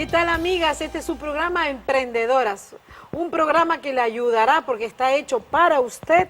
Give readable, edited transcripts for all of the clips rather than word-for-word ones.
¿Qué tal, amigas? Este es su programa Emprendedoras, un programa que le ayudará, porque está hecho para usted,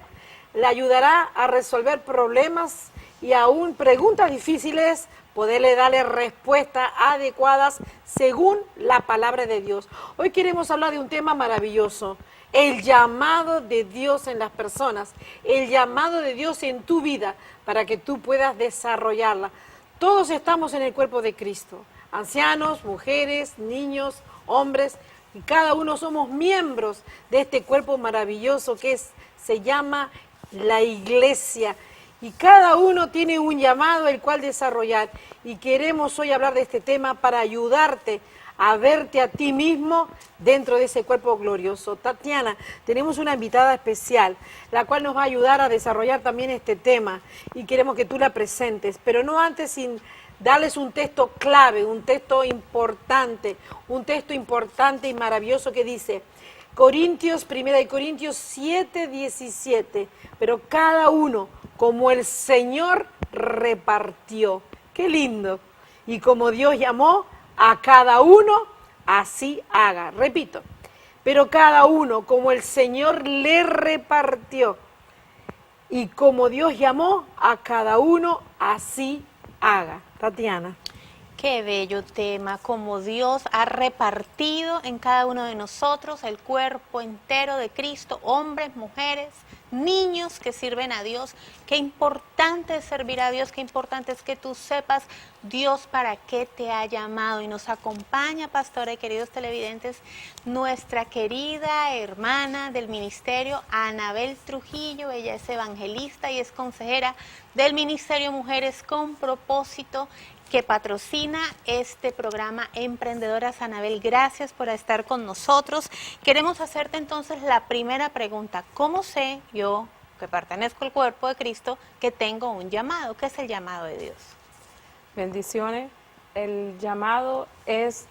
le ayudará a resolver problemas y aún preguntas difíciles, poderle darle respuestas adecuadas según la palabra de Dios. Hoy queremos hablar de un tema maravilloso, el llamado de Dios en las personas, el llamado de Dios en tu vida para que tú puedas desarrollarla. Todos estamos en el cuerpo de Cristo, ancianos, mujeres, niños, hombres, y cada uno somos miembros de este cuerpo maravilloso que se llama la iglesia. Y cada uno tiene un llamado el cual desarrollar. Y queremos hoy hablar de este tema para ayudarte a verte a ti mismo dentro de ese cuerpo glorioso. Tatiana, tenemos una invitada especial, la cual nos va a ayudar a desarrollar también este tema. Y queremos que tú la presentes, pero no antes sin darles un texto clave, un texto importante y maravilloso que dice, Primera de Corintios 7:17, pero cada uno como el Señor repartió. ¡Qué lindo! Y como Dios llamó a cada uno, así haga. Repito, pero cada uno como el Señor le repartió. Y como Dios llamó a cada uno, así haga. Tatiana. Qué bello tema, como Dios ha repartido en cada uno de nosotros el cuerpo entero de Cristo, hombres, mujeres, niños que sirven a Dios. Qué importante es servir a Dios, qué importante es que tú sepas Dios para qué te ha llamado. Y nos acompaña, pastora y queridos televidentes, nuestra querida hermana del ministerio, Anabel Trujillo. Ella es evangelista y es consejera del Ministerio Mujeres con Propósito, que patrocina este programa Emprendedoras. Anabel, gracias por estar con nosotros. Queremos hacerte entonces la primera pregunta. ¿Cómo sé yo, que pertenezco al cuerpo de Cristo, que tengo un llamado? ¿Qué es el llamado de Dios? Bendiciones. El llamado es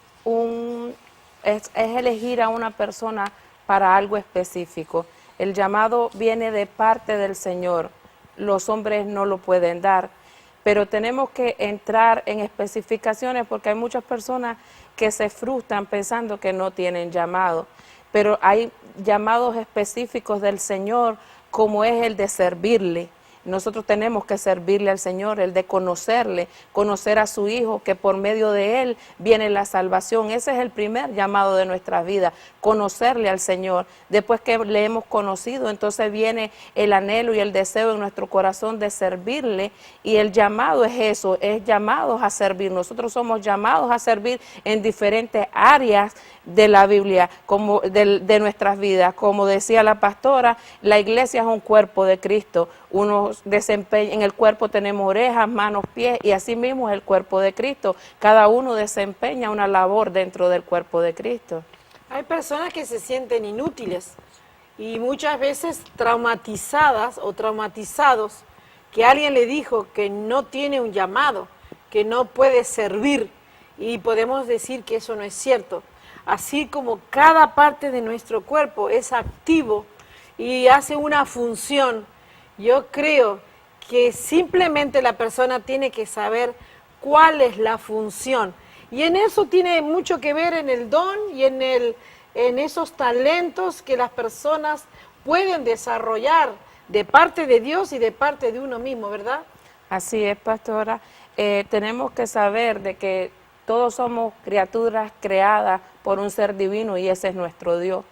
elegir a una persona para algo específico. El llamado viene de parte del Señor. Los hombres no lo pueden dar. Pero tenemos que entrar en especificaciones porque hay muchas personas que se frustran pensando que no tienen llamado. Pero hay llamados específicos del Señor, como es el de servirle. Nosotros tenemos que servirle al Señor, el de conocerle, conocer a su Hijo, que por medio de Él viene la salvación. Ese es el primer llamado de nuestra vida, conocerle al Señor. Después que le hemos conocido, entonces viene el anhelo y el deseo en nuestro corazón de servirle, y el llamado es eso, es llamados a servir. Nosotros somos llamados a servir en diferentes áreas de la Biblia, como de nuestras vidas. Como decía la pastora, la iglesia es un cuerpo de Cristo. En el cuerpo tenemos orejas, manos, pies, y así mismo es el cuerpo de Cristo. Cada uno desempeña una labor dentro del cuerpo de Cristo. Hay personas que se sienten inútiles y muchas veces traumatizadas o traumatizados, que alguien le dijo que no tiene un llamado, que no puede servir, y podemos decir que eso no es cierto. Así como cada parte de nuestro cuerpo es activo y hace una función, yo creo que simplemente la persona tiene que saber cuál es la función. Y en eso tiene mucho que ver en el don y en esos talentos que las personas pueden desarrollar de parte de Dios y de parte de uno mismo, ¿verdad? Así es, pastora. Tenemos que saber de que todos somos criaturas creadas por un ser divino, y ese es nuestro Dios.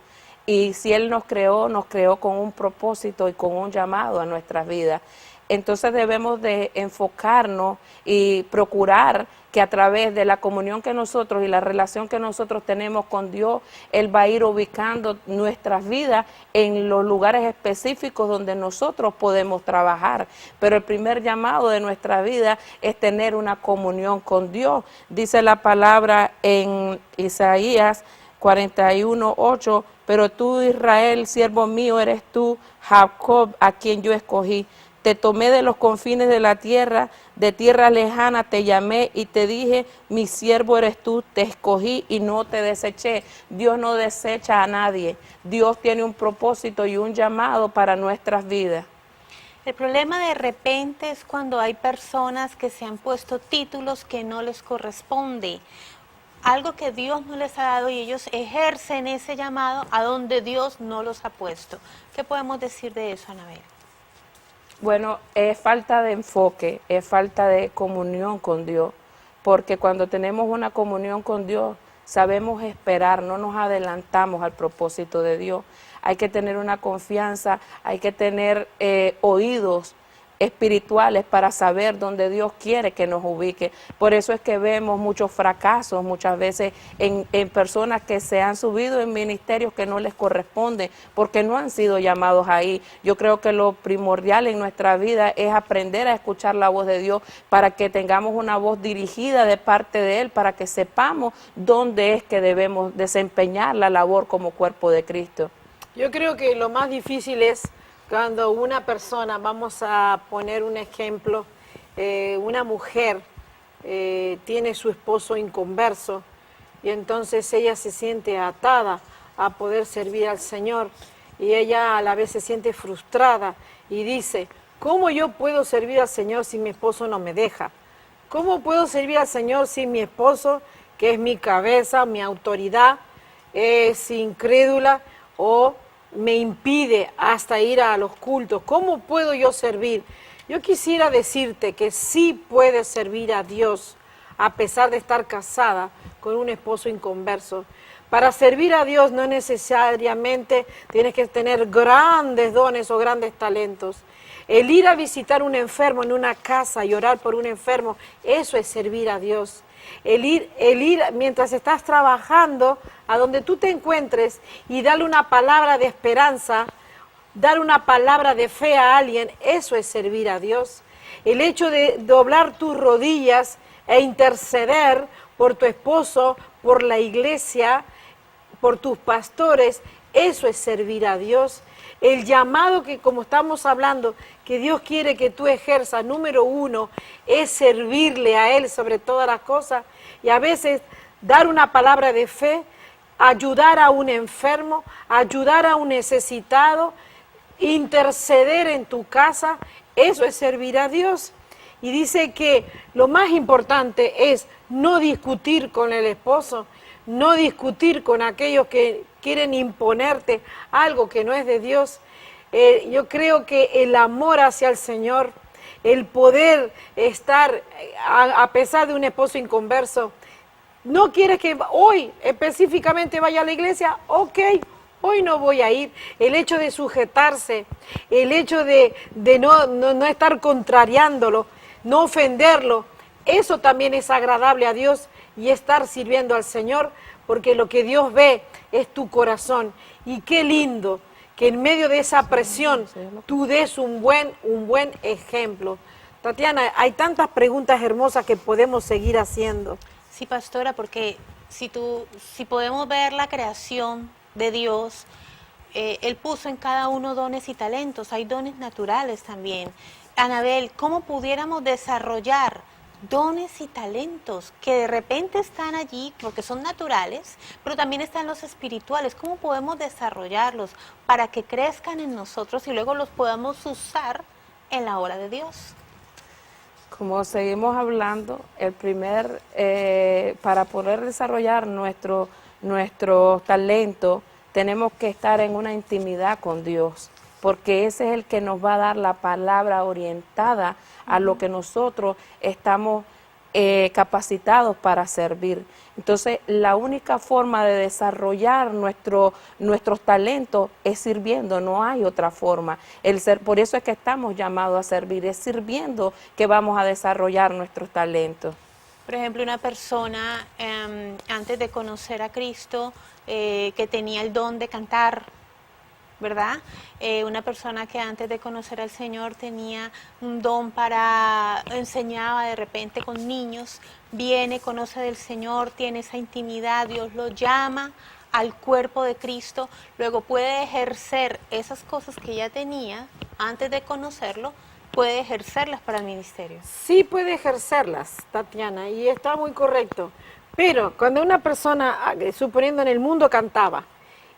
Y si Él nos creó con un propósito y con un llamado a nuestras vidas. Entonces debemos de enfocarnos y procurar que a través de la comunión que nosotros y la relación que nosotros tenemos con Dios, Él va a ir ubicando nuestras vidas en los lugares específicos donde nosotros podemos trabajar. Pero el primer llamado de nuestra vida es tener una comunión con Dios. Dice la palabra en Isaías 41:8, pero tú, Israel, siervo mío eres tú, Jacob, a quien yo escogí. Te tomé de los confines de la tierra, de tierra lejana te llamé y te dije, mi siervo eres tú, te escogí y no te deseché. Dios no desecha a nadie. Dios tiene un propósito y un llamado para nuestras vidas. El problema de repente es cuando hay personas que se han puesto títulos que no les corresponde. algo que Dios no les ha dado y ellos ejercen ese llamado a donde Dios no los ha puesto. ¿Qué podemos decir de eso, Anabel? Bueno, es falta de enfoque, es falta de comunión con Dios, porque cuando tenemos una comunión con Dios, sabemos esperar, no nos adelantamos al propósito de Dios. Hay que tener una confianza, hay que tener oídos espirituales para saber dónde Dios quiere que nos ubique. Por eso es que vemos muchos fracasos muchas veces en personas que se han subido en ministerios que no les corresponde porque no han sido llamados ahí. Yo creo que lo primordial en nuestra vida es aprender a escuchar la voz de Dios para que tengamos una voz dirigida de parte de Él, para que sepamos dónde es que debemos desempeñar la labor como cuerpo de Cristo. Yo creo que lo más difícil es cuando una persona, vamos a poner un ejemplo, una mujer tiene su esposo inconverso y entonces ella se siente atada a poder servir al Señor y ella a la vez se siente frustrada y dice, ¿cómo yo puedo servir al Señor si mi esposo no me deja? ¿Cómo puedo servir al Señor si mi esposo, que es mi cabeza, mi autoridad, es incrédula o me impide hasta ir a los cultos? ¿Cómo puedo yo servir? Yo quisiera decirte que sí puedes servir a Dios a pesar de estar casada con un esposo inconverso. Para servir a Dios no necesariamente tienes que tener grandes dones o grandes talentos. El ir a visitar a un enfermo en una casa y orar por un enfermo, eso es servir a Dios. El ir mientras estás trabajando a donde tú te encuentres y darle una palabra de esperanza, dar una palabra de fe a alguien, eso es servir a Dios. El hecho de doblar tus rodillas e interceder por tu esposo, por la iglesia, por tus pastores, eso es servir a Dios. El llamado que, como estamos hablando, que Dios quiere que tú ejerzas, número uno, es servirle a Él sobre todas las cosas y a veces dar una palabra de fe, ayudar a un enfermo, ayudar a un necesitado, interceder en tu casa, eso es servir a Dios. Y dice que lo más importante es no discutir con el esposo, no discutir con aquellos que quieren imponerte algo que no es de Dios. Yo creo que el amor hacia el Señor, el poder estar, a pesar de un esposo inconverso, no quieres que hoy específicamente vaya a la iglesia, ok, hoy no voy a ir. El hecho de sujetarse, el hecho de no estar contrariándolo, no ofenderlo, eso también es agradable a Dios y estar sirviendo al Señor, porque lo que Dios ve es tu corazón. Y qué lindo que en medio de esa presión tú des un buen ejemplo. Tatiana, hay tantas preguntas hermosas que podemos seguir haciendo. Sí, pastora, porque si podemos ver la creación de Dios, Él puso en cada uno dones y talentos, hay dones naturales también. Anabel, ¿cómo pudiéramos desarrollar dones y talentos que de repente están allí porque son naturales, pero también están los espirituales? ¿Cómo podemos desarrollarlos para que crezcan en nosotros y luego los podamos usar en la obra de Dios? Como seguimos hablando, para poder desarrollar nuestro talento, tenemos que estar en una intimidad con Dios, porque ese es el que nos va a dar la palabra orientada a lo que nosotros estamos capacitados para servir. Entonces, la única forma de desarrollar nuestros talentos es sirviendo, no hay otra forma. Por eso es que estamos llamados a servir, es sirviendo que vamos a desarrollar nuestros talentos. Por ejemplo, una persona antes de conocer a Cristo que tenía el don de cantar, ¿verdad? Una persona que antes de conocer al Señor tenía un don enseñaba de repente con niños, viene, conoce del Señor, tiene esa intimidad, Dios lo llama al cuerpo de Cristo, luego puede ejercer esas cosas que ya tenía antes de conocerlo, puede ejercerlas para el ministerio. Sí puede ejercerlas, Tatiana, y está muy correcto, pero cuando una persona, suponiendo en el mundo, cantaba,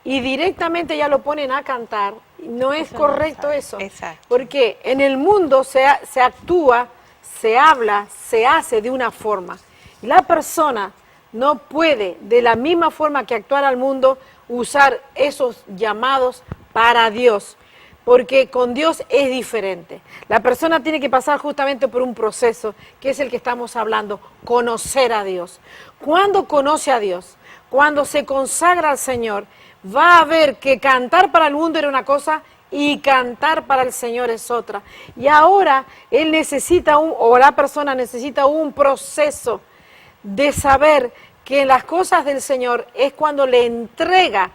y directamente ya lo ponen a cantar, no es correcto eso. Exacto. Porque en el mundo se actúa, se habla, se hace de una forma. La persona no puede, de la misma forma que actuar al mundo, usar esos llamados para Dios, porque con Dios es diferente. La persona tiene que pasar justamente por un proceso, que es el que estamos hablando, conocer a Dios. Cuando conoce a Dios, cuando se consagra al Señor, va a ver que cantar para el mundo era una cosa y cantar para el Señor es otra. Y ahora él necesita o la persona necesita un proceso de saber que en las cosas del Señor es cuando le entrega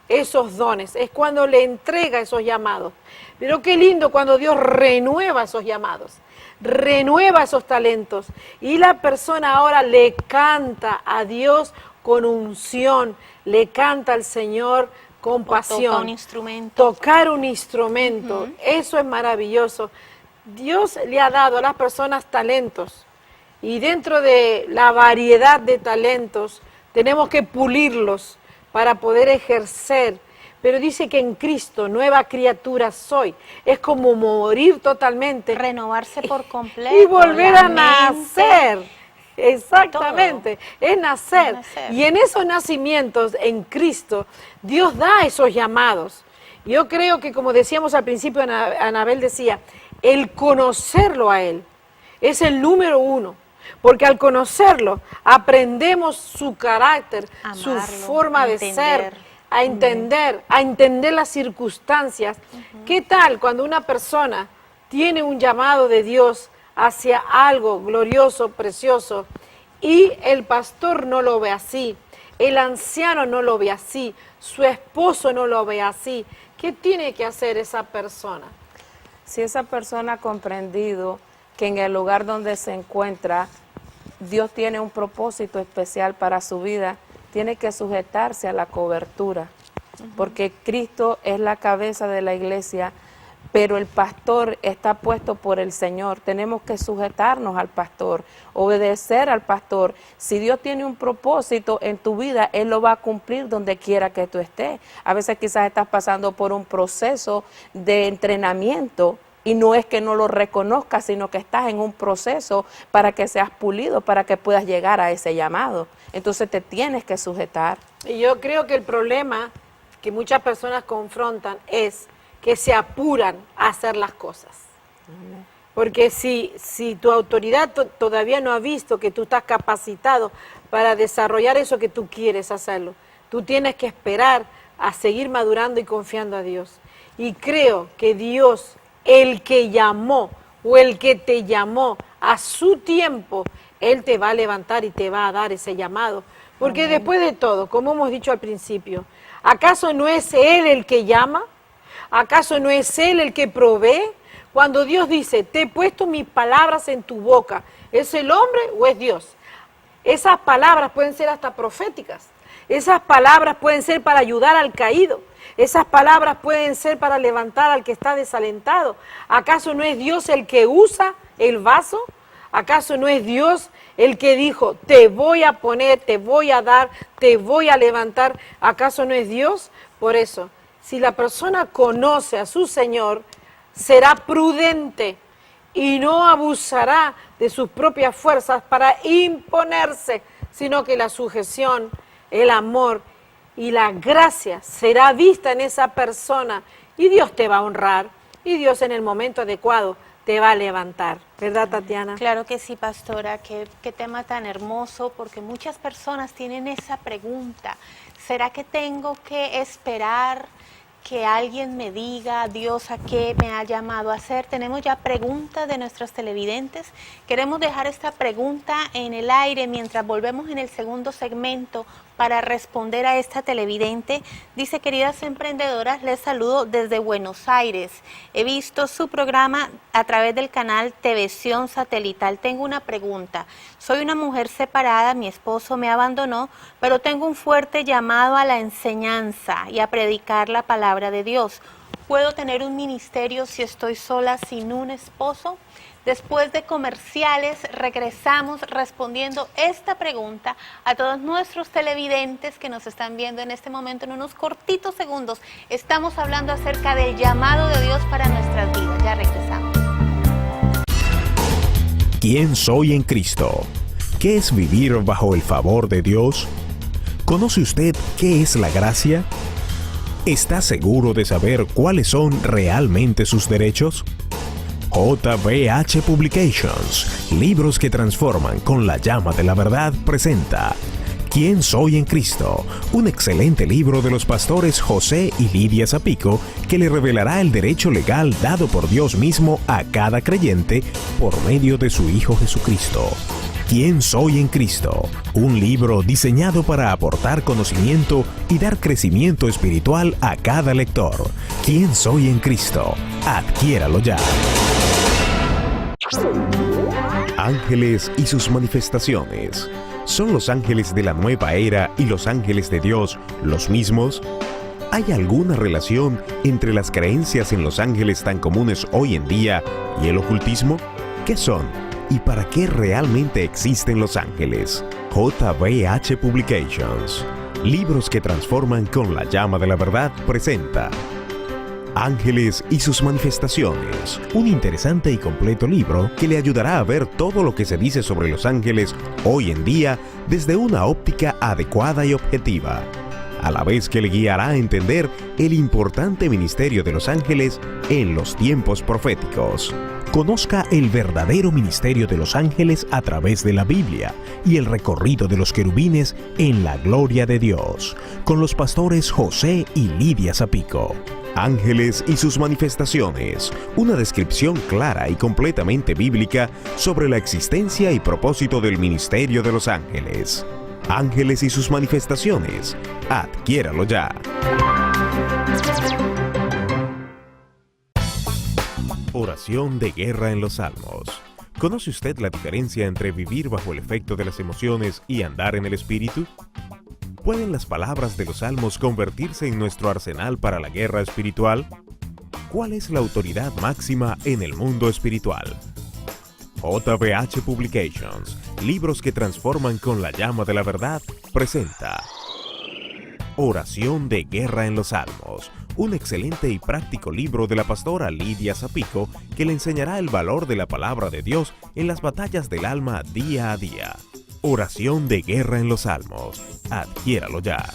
esos dones, es cuando le entrega esos llamados. Pero qué lindo cuando Dios renueva esos llamados, renueva esos talentos y la persona ahora le canta a Dios con unción, le canta al Señor con pasión. Toca un instrumento. Tocar un instrumento, eso es maravilloso. Dios le ha dado a las personas talentos y dentro de la variedad de talentos tenemos que pulirlos para poder ejercer. Pero dice que en Cristo nueva criatura soy. Es como morir totalmente. Renovarse por completo. Y volver a nacer. Exactamente, es nacer. Y en esos nacimientos en Cristo, Dios da esos llamados. Yo creo que, como decíamos al principio, Anabel decía, el conocerlo a Él es el número uno. Porque al conocerlo, aprendemos su carácter, amarlo, su forma de ser, a entender las circunstancias. ¿Qué tal cuando una persona tiene un llamado de Dios hacia algo glorioso, precioso, y el pastor no lo ve así, el anciano no lo ve así, su esposo no lo ve así? ¿Qué tiene que hacer esa persona? Si esa persona ha comprendido que en el lugar donde se encuentra, Dios tiene un propósito especial para su vida, tiene que sujetarse a la cobertura, porque Cristo es la cabeza de la iglesia, pero el pastor está puesto por el Señor. Tenemos que sujetarnos al pastor, obedecer al pastor. Si Dios tiene un propósito en tu vida, Él lo va a cumplir donde quiera que tú estés. A veces quizás estás pasando por un proceso de entrenamiento y no es que no lo reconozcas, sino que estás en un proceso para que seas pulido, para que puedas llegar a ese llamado. Entonces te tienes que sujetar. Y yo creo que el problema que muchas personas confrontan es que se apuran a hacer las cosas. Porque si tu autoridad todavía no ha visto que tú estás capacitado para desarrollar eso que tú quieres hacerlo, tú tienes que esperar a seguir madurando y confiando a Dios. Y creo que Dios, el que llamó o el que te llamó a su tiempo, Él te va a levantar y te va a dar ese llamado. Porque después de todo, como hemos dicho al principio, ¿acaso no es Él el que llama? ¿Acaso no es Él el que provee? Cuando Dios dice, te he puesto mis palabras en tu boca, ¿es el hombre o es Dios? Esas palabras pueden ser hasta proféticas. Esas palabras pueden ser para ayudar al caído. Esas palabras pueden ser para levantar al que está desalentado. ¿Acaso no es Dios el que usa el vaso? ¿Acaso no es Dios el que dijo, te voy a poner, te voy a dar, te voy a levantar? ¿Acaso no es Dios? Por eso, si la persona conoce a su Señor, será prudente y no abusará de sus propias fuerzas para imponerse, sino que la sujeción, el amor y la gracia será vista en esa persona y Dios te va a honrar y Dios en el momento adecuado te va a levantar. ¿Verdad, Tatiana? Claro que sí, pastora. Qué tema tan hermoso, porque muchas personas tienen esa pregunta. ¿Será que tengo que esperar que alguien me diga Dios a qué me ha llamado a hacer? Tenemos ya preguntas de nuestros televidentes. Queremos dejar esta pregunta en el aire mientras volvemos en el segundo segmento para responder a esta televidente. Dice, queridas emprendedoras, les saludo desde Buenos Aires. He visto su programa a través del canal Televisión Satelital. Tengo una pregunta. Soy una mujer separada, mi esposo me abandonó, pero tengo un fuerte llamado a la enseñanza y a predicar la palabra de Dios. ¿Puedo tener un ministerio si estoy sola sin un esposo? Después de comerciales, regresamos respondiendo esta pregunta a todos nuestros televidentes que nos están viendo en este momento en unos cortitos segundos. Estamos hablando acerca del llamado de Dios para nuestras vidas. Ya regresamos. ¿Quién soy en Cristo? ¿Qué es vivir bajo el favor de Dios? ¿Conoce usted qué es la gracia? ¿Está seguro de saber cuáles son realmente sus derechos? JBH Publications, libros que transforman con la llama de la verdad, presenta ¿Quién soy en Cristo? Un excelente libro de los pastores José y Lidia Zapico que le revelará el derecho legal dado por Dios mismo a cada creyente por medio de su Hijo Jesucristo. ¿Quién soy en Cristo? Un libro diseñado para aportar conocimiento y dar crecimiento espiritual a cada lector. ¿Quién soy en Cristo? Adquiéralo ya. Ángeles y sus manifestaciones. ¿Son los ángeles de la nueva era y los ángeles de Dios los mismos? ¿Hay alguna relación entre las creencias en los ángeles tan comunes hoy en día y el ocultismo? ¿Qué son? ¿Y para qué realmente existen los ángeles? JBH Publications, libros que transforman con la llama de la verdad, presenta Ángeles y sus manifestaciones, un interesante y completo libro que le ayudará a ver todo lo que se dice sobre los ángeles hoy en día desde una óptica adecuada y objetiva, a la vez que le guiará a entender el importante ministerio de los ángeles en los tiempos proféticos. Conozca el verdadero ministerio de los ángeles a través de la Biblia y el recorrido de los querubines en la gloria de Dios, con los pastores José y Lidia Zapico. Ángeles y sus manifestaciones, una descripción clara y completamente bíblica sobre la existencia y propósito del ministerio de los ángeles. Ángeles y sus manifestaciones, adquiéralo ya. Oración de guerra en los Salmos. ¿Conoce usted la diferencia entre vivir bajo el efecto de las emociones y andar en el espíritu? ¿Pueden las palabras de los salmos convertirse en nuestro arsenal para la guerra espiritual? ¿Cuál es la autoridad máxima en el mundo espiritual? JBH Publications, libros que transforman con la llama de la verdad, presenta Oración de guerra en los Salmos, un excelente y práctico libro de la pastora Lidia Zapico que le enseñará el valor de la palabra de Dios en las batallas del alma día a día. Oración de guerra en los Salmos. Adquiéralo ya.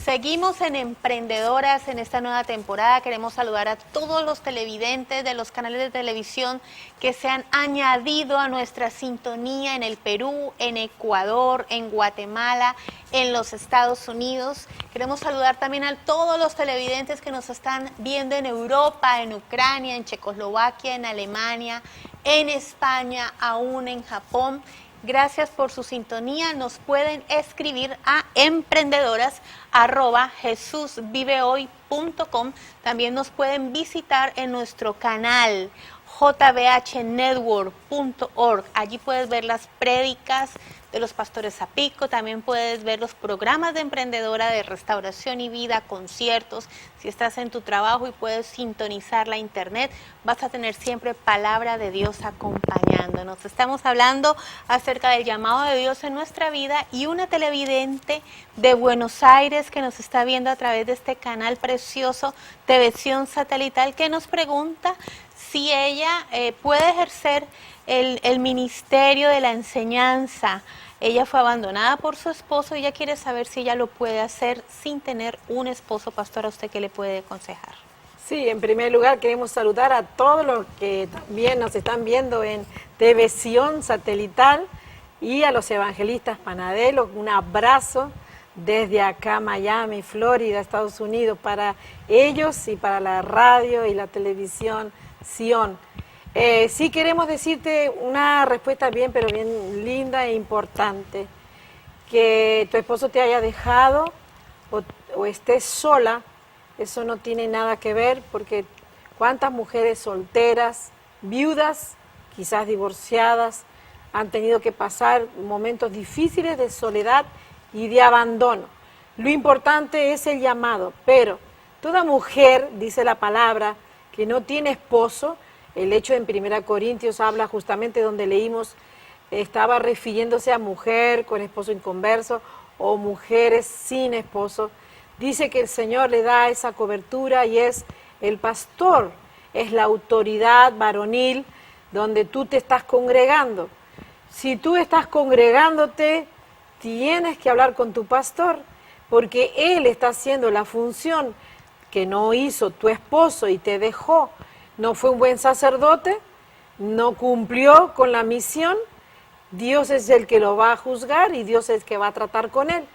Seguimos en Emprendedoras en esta nueva temporada. Queremos saludar a todos los televidentes de los canales de televisión que se han añadido a nuestra sintonía en el Perú, en Ecuador, en Guatemala, en los Estados Unidos. Queremos saludar también a todos los televidentes que nos están viendo en Europa, en Ucrania, en Checoslovaquia, en Alemania, en España, aún en Japón. Gracias por su sintonía. Nos pueden escribir a emprendedoras@jesusvivehoy.com. También nos pueden visitar en nuestro canal jbhnetwork.org. Allí puedes ver las prédicas de los pastores Zapico, también puedes ver los programas de emprendedora de restauración y vida, conciertos. Si estás en tu trabajo y puedes sintonizar la internet, vas a tener siempre palabra de Dios acompañándonos. Estamos hablando acerca del llamado de Dios en nuestra vida y una televidente de Buenos Aires que nos está viendo a través de este canal precioso Televisión Satelital que nos pregunta si ella puede ejercer el ministerio de la enseñanza. Ella fue abandonada por su esposo y ella quiere saber si ella lo puede hacer sin tener un esposo. Pastora, ¿usted qué le puede aconsejar? Sí, en primer lugar queremos saludar a todos los que también nos están viendo en Televisión Satelital y a los evangelistas panaderos. Un abrazo desde acá, Miami, Florida, Estados Unidos, para ellos y para la radio y la televisión Sion. Sí queremos decirte una respuesta bien, pero bien linda e importante. Que tu esposo te haya dejado o estés sola, eso no tiene nada que ver, porque cuántas mujeres solteras, viudas, quizás divorciadas, han tenido que pasar momentos difíciles de soledad y de abandono. Lo importante es el llamado, pero toda mujer, dice la palabra, que no tiene esposo, el hecho en 1 Corintios habla justamente donde leímos, estaba refiriéndose a mujer con esposo inconverso o mujeres sin esposo. Dice que el Señor le da esa cobertura y es el pastor, es la autoridad varonil donde tú te estás congregando. Si tú estás congregándote, tienes que hablar con tu pastor, porque él está haciendo la función que no hizo tu esposo y te dejó. No fue un buen sacerdote, no cumplió con la misión. Dios es el que lo va a juzgar y Dios es el que va a tratar con él.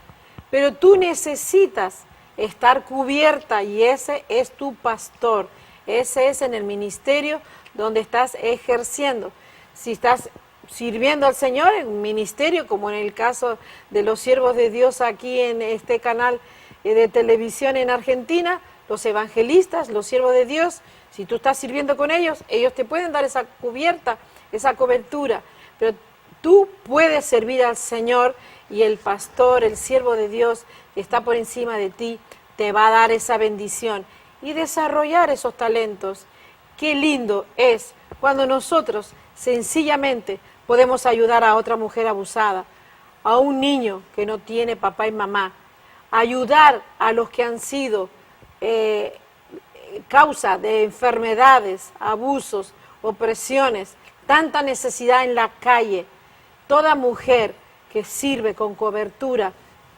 Pero tú necesitas estar cubierta y ese es tu pastor. Ese es en el ministerio donde estás ejerciendo. Si estás sirviendo al Señor en un ministerio, como en el caso de los siervos de Dios aquí en este canal de televisión en Argentina, los evangelistas, los siervos de Dios, si tú estás sirviendo con ellos, ellos te pueden dar esa cubierta, esa cobertura, pero tú puedes servir al Señor y el pastor, el siervo de Dios que está por encima de ti, te va a dar esa bendición y desarrollar esos talentos. Qué lindo es cuando nosotros sencillamente podemos ayudar a otra mujer abusada, a un niño que no tiene papá y mamá, ayudar a los que han sido causa de enfermedades, abusos, opresiones, tanta necesidad en la calle. Toda mujer que sirve con cobertura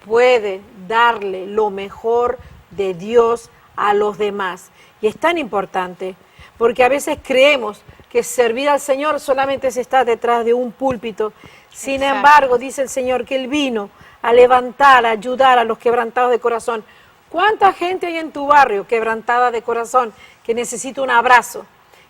puede darle lo mejor de Dios a los demás. Y es tan importante, porque a veces creemos que servir al Señor solamente es estar detrás de un púlpito. Sin embargo, dice el Señor que Él vino a levantar, a ayudar a los quebrantados de corazón. ¿Cuánta gente hay en tu barrio quebrantada de corazón que necesita un abrazo,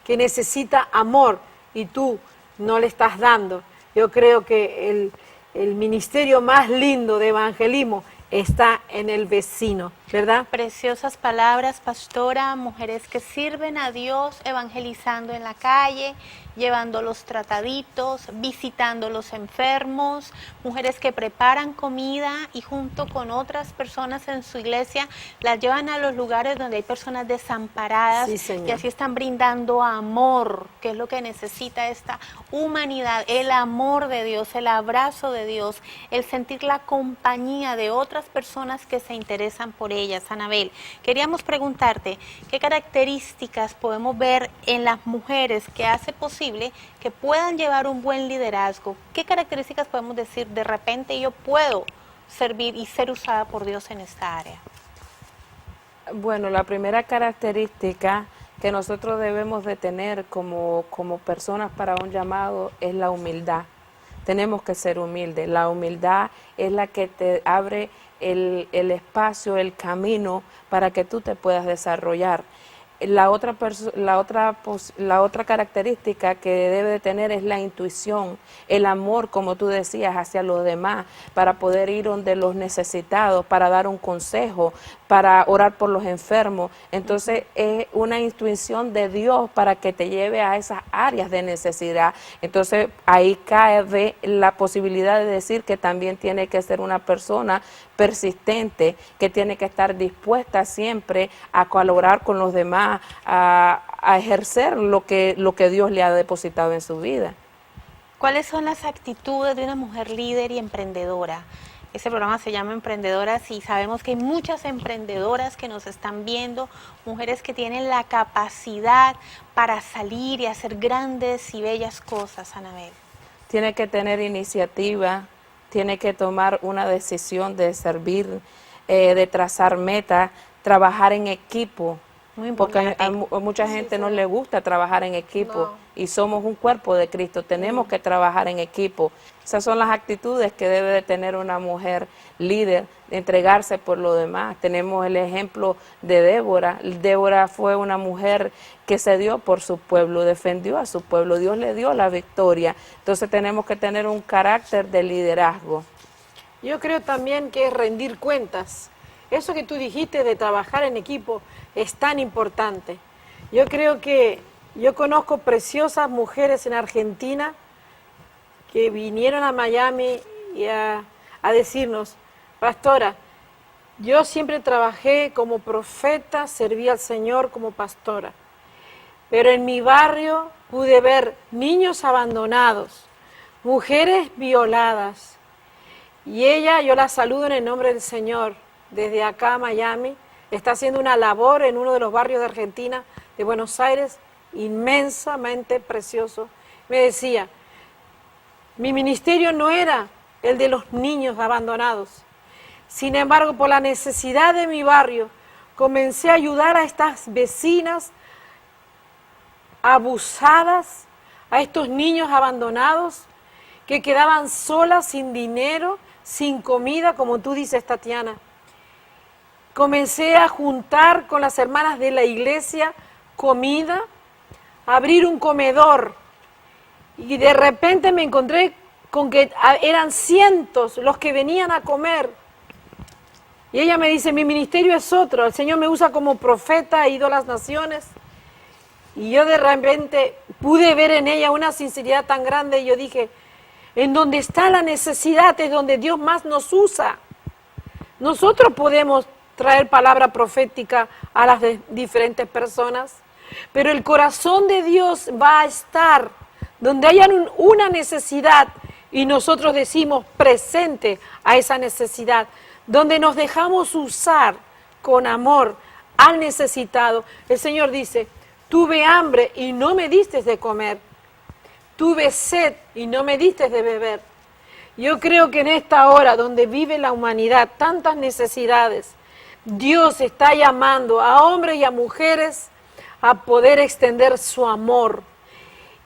que necesita amor y tú no le estás dando? Yo creo que el ministerio más lindo de evangelismo está en el vecino, ¿verdad? Preciosas palabras, pastora. Mujeres que sirven a Dios evangelizando en la calle, llevando los trataditos, visitando los enfermos, mujeres que preparan comida y junto con otras personas en su iglesia las llevan a los lugares donde hay personas desamparadas, Sí, señor. y así están brindando amor, que es lo que necesita esta humanidad, el amor de Dios, el abrazo de Dios, el sentir la compañía de otras personas que se interesan por ellas. Anabel, queríamos preguntarte, ¿qué características podemos ver en las mujeres que hace posible que puedan llevar un buen liderazgo? ¿Qué características podemos decir, de repente yo puedo servir y ser usada por Dios en esta área? Bueno, la primera característica que nosotros debemos de tener como personas para un llamado es la humildad. Tenemos que ser humildes. La humildad es la que te abre el espacio, el camino para que tú te puedas desarrollar. La otra característica que debe de tener es la intuición, el amor, como tú decías, hacia los demás, para poder ir donde los necesitados, para dar un consejo, para orar por los enfermos. Entonces es una intuición de Dios para que te lleve a esas áreas de necesidad. Entonces ahí cae la posibilidad de decir que también tiene que ser una persona persistente, que tiene que estar dispuesta siempre a colaborar con los demás, a ejercer lo que Dios le ha depositado en su vida. ¿Cuáles son las actitudes de una mujer líder y emprendedora? Este programa se llama Emprendedoras y sabemos que hay muchas emprendedoras que nos están viendo, mujeres que tienen la capacidad para salir y hacer grandes y bellas cosas, Anabel. Tiene que tener iniciativa, tiene que tomar una decisión de servir, de trazar metas, trabajar en equipo. Muy Porque importante. a mucha gente no le gusta trabajar en equipo y somos un cuerpo de Cristo, tenemos que trabajar en equipo. Esas son las actitudes que debe de tener una mujer líder, entregarse por lo demás. Tenemos el ejemplo de Débora. Débora fue una mujer que se dio por su pueblo, defendió a su pueblo, Dios le dio la victoria. Entonces tenemos que tener un carácter de liderazgo. Yo creo también que es rendir cuentas. Eso que tú dijiste de trabajar en equipo es tan importante. Yo creo que yo conozco preciosas mujeres en Argentina que vinieron a Miami y a decirnos, pastora, yo siempre trabajé como profeta, serví al Señor como pastora, pero en mi barrio pude ver niños abandonados, mujeres violadas, y yo la saludo en el nombre del Señor. desde acá a Miami, está haciendo una labor en uno de los barrios de Argentina, de Buenos Aires, inmensamente precioso. Me decía, mi ministerio no era el de los niños abandonados. Sin embargo, por la necesidad de mi barrio, comencé a ayudar a estas vecinas abusadas, a estos niños abandonados que quedaban solas, sin dinero, sin comida, como tú dices, Tatiana. Comencé a juntar con las hermanas de la iglesia comida, a abrir un comedor, y de repente me encontré con que eran cientos los que venían a comer. Y ella me dice, mi ministerio es otro, el Señor me usa como profeta, he ido a las naciones. Y yo de repente pude ver en ella una sinceridad tan grande, y yo dije, en donde está la necesidad es donde Dios más nos usa. Nosotros podemos traer palabra profética a las diferentes personas, pero el corazón de Dios va a estar donde haya una necesidad y nosotros decimos presente a esa necesidad, donde nos dejamos usar con amor al necesitado. El Señor dice, tuve hambre y no me diste de comer, tuve sed y no me diste de beber. Yo creo que en esta hora donde vive la humanidad, tantas necesidades, Dios está llamando a hombres y a mujeres a poder extender su amor.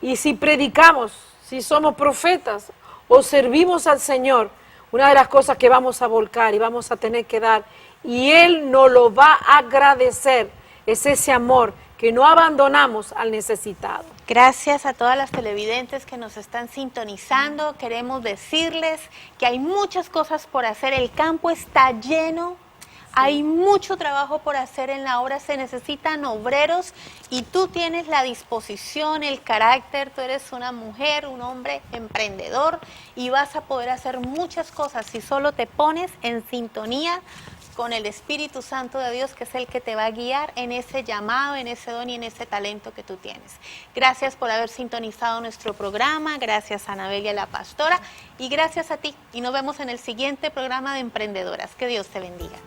Y si predicamos, si somos profetas o servimos al Señor, una de las cosas que vamos a volcar y vamos a tener que dar, y Él nos lo va a agradecer, es ese amor que no abandonamos al necesitado. Gracias a todas las televidentes que nos están sintonizando. Queremos decirles que hay muchas cosas por hacer. El campo está lleno. Hay mucho trabajo por hacer en la obra, se necesitan obreros y tú tienes la disposición, el carácter, tú eres una mujer, un hombre emprendedor y vas a poder hacer muchas cosas si solo te pones en sintonía con el Espíritu Santo de Dios, que es el que te va a guiar en ese llamado, en ese don y en ese talento que tú tienes. Gracias por haber sintonizado nuestro programa, gracias a Anabelia la pastora y gracias a ti. Y nos vemos en el siguiente programa de Emprendedoras. Que Dios te bendiga.